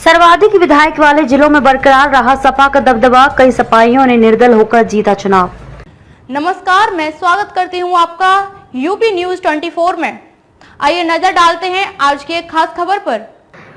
सर्वाधिक विधायक वाले जिलों में बरकरार रहा सपा का दबदबा, कई सपाइयों ने निर्दल होकर जीता चुनाव। नमस्कार, मैं स्वागत करती हूं आपका यूपी न्यूज 24 में। आइए नजर डालते हैं आज की एक खास खबर पर।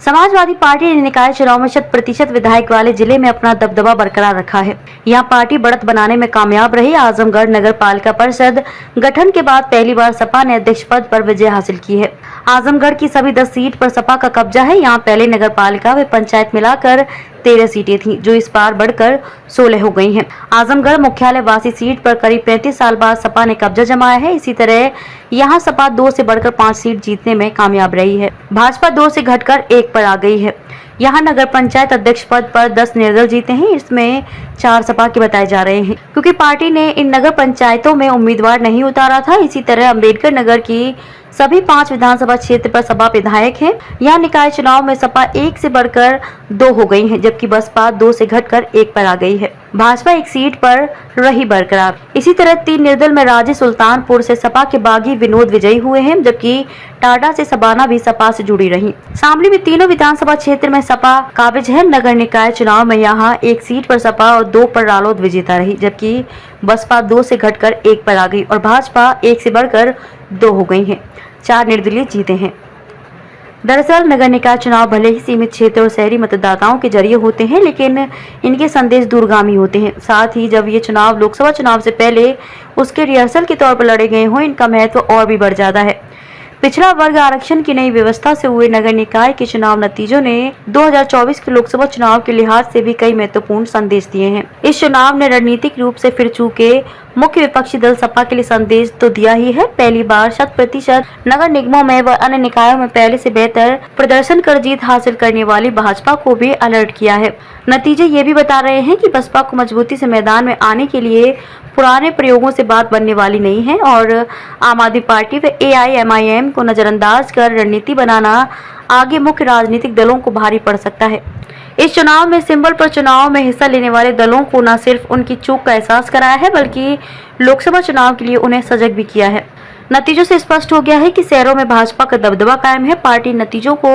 समाजवादी पार्टी ने निकाय चुनाव में 100% विधायक वाले जिले में अपना दबदबा बरकरार रखा है। यहां पार्टी बढ़त बनाने में कामयाब रही। आजमगढ़ नगर पालिका परिषद गठन के बाद पहली बार सपा ने अध्यक्ष पद पर विजय हासिल की है। आजमगढ़ की सभी 10 सीट पर सपा का कब्जा है। यहां पहले नगर पालिका व पंचायत मिलाकर 13 सीटें थीं, जो इस बार बढ़कर 16 हो गई हैं। आजमगढ़ मुख्यालय वासी सीट पर करीब 35 साल बाद सपा ने कब्जा जमाया है। इसी तरह यहां सपा 2 से बढ़कर 5 सीट जीतने में कामयाब रही है। भाजपा 2 से घटकर 1 पर आ गई है। यहाँ नगर पंचायत अध्यक्ष पद पर 10 निर्दल जीते हैं, इसमें 4 सपा के बताए जा रहे हैं, क्योंकि पार्टी ने इन नगर पंचायतों में उम्मीदवार नहीं उतारा था। इसी तरह अम्बेडकर नगर की सभी 5 विधानसभा क्षेत्र पर सपा विधायक हैं। यहाँ निकाय चुनाव में सपा 1 से बढ़कर 2 हो गई है, जबकि बसपा 2 से घटकर 1 पर आ गई है। भाजपा 1 सीट पर रही बरकरार। इसी तरह 3 निर्दल में राजे सुल्तानपुर से सपा के बागी विनोद विजयी हुए हैं, जबकि टाटा से सबाना भी सपा से जुड़ी रही। शामली में तीनों विधानसभा क्षेत्र में सपा काबिज है। नगर निकाय चुनाव में यहाँ 1 सीट पर सपा और 2 पर रालोद विजेता रही, जबकि बसपा 2 से घटकर 1 पर आ गई और भाजपा 1 से बढ़कर 2 हो गई है। 4 निर्दलीय जीते हैं। दरअसल नगर निकाय चुनाव भले ही सीमित क्षेत्र और शहरी मतदाताओं के जरिए होते हैं, लेकिन इनके संदेश दूरगामी होते हैं। साथ ही जब ये चुनाव लोकसभा चुनाव से पहले उसके रिहर्सल के तौर पर लड़े गए हों, इनका महत्व और भी बढ़ जाता है। पिछड़ा वर्ग आरक्षण की नई व्यवस्था से हुए नगर निकाय के चुनाव नतीजों ने 2024 के लोकसभा चुनाव के लिहाज से भी कई महत्वपूर्ण संदेश दिए हैं। इस चुनाव ने रणनीतिक रूप से फिर चूके मुख्य विपक्षी दल सपा के लिए संदेश तो दिया ही है। पहली बार 100% नगर निगमों में व अन्य निकायों में पहले से बेहतर प्रदर्शन कर जीत हासिल करने वाली भाजपा को भी अलर्ट किया है। नतीजे ये भी बता रहे हैं कि बसपा को मजबूती से मैदान में आने के लिए पुराने प्रयोगों से बात बनने वाली नहीं है और आम आदमी पार्टी व AIMIM को नजरअंदाज कर रणनीति बनाना आगे मुख्य राजनीतिक दलों को भारी पड़ सकता है। इस चुनाव में सिंबल पर चुनाव में हिस्सा लेने वाले दलों को न सिर्फ उनकी चूक का एहसास कराया है, बल्कि लोकसभा चुनाव के लिए उन्हें सजग भी किया है। नतीजों से स्पष्ट हो गया है कि शहरों में भाजपा का दबदबा कायम है। पार्टी नतीजों को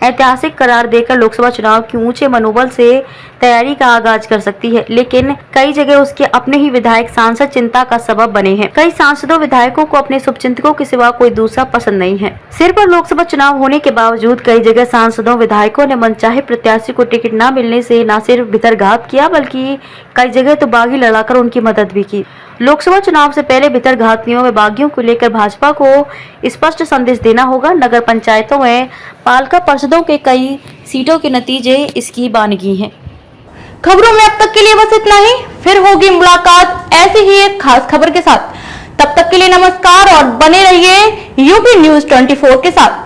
ऐतिहासिक करार देकर लोकसभा चुनाव की ऊंचे मनोबल से तैयारी का आगाज कर सकती है, लेकिन कई जगह उसके अपने ही विधायक सांसद चिंता का सबब बने हैं। कई सांसदों विधायकों को अपने शुभचिंतकों के सिवा कोई दूसरा पसंद नहीं है। सिर पर लोकसभा चुनाव होने के बावजूद कई जगह सांसदों विधायकों ने मनचाहे प्रत्याशी को टिकट न मिलने से न सिर्फ भितरघात किया, बल्कि कई जगह तो बागी लड़ाकर उनकी मदद भी की। लोकसभा चुनाव से पहले भितरघातियों व बागियों को लेकर भाजपा को स्पष्ट संदेश देना होगा। नगर पंचायतों में पालिका परिषदों के कई सीटों के नतीजे इसकी बानगी हैं। खबरों में अब तक के लिए बस इतना ही। फिर होगी मुलाकात ऐसी ही एक खास खबर के साथ। तब तक के लिए नमस्कार और बने रहिए यूपी न्यूज 24 के साथ।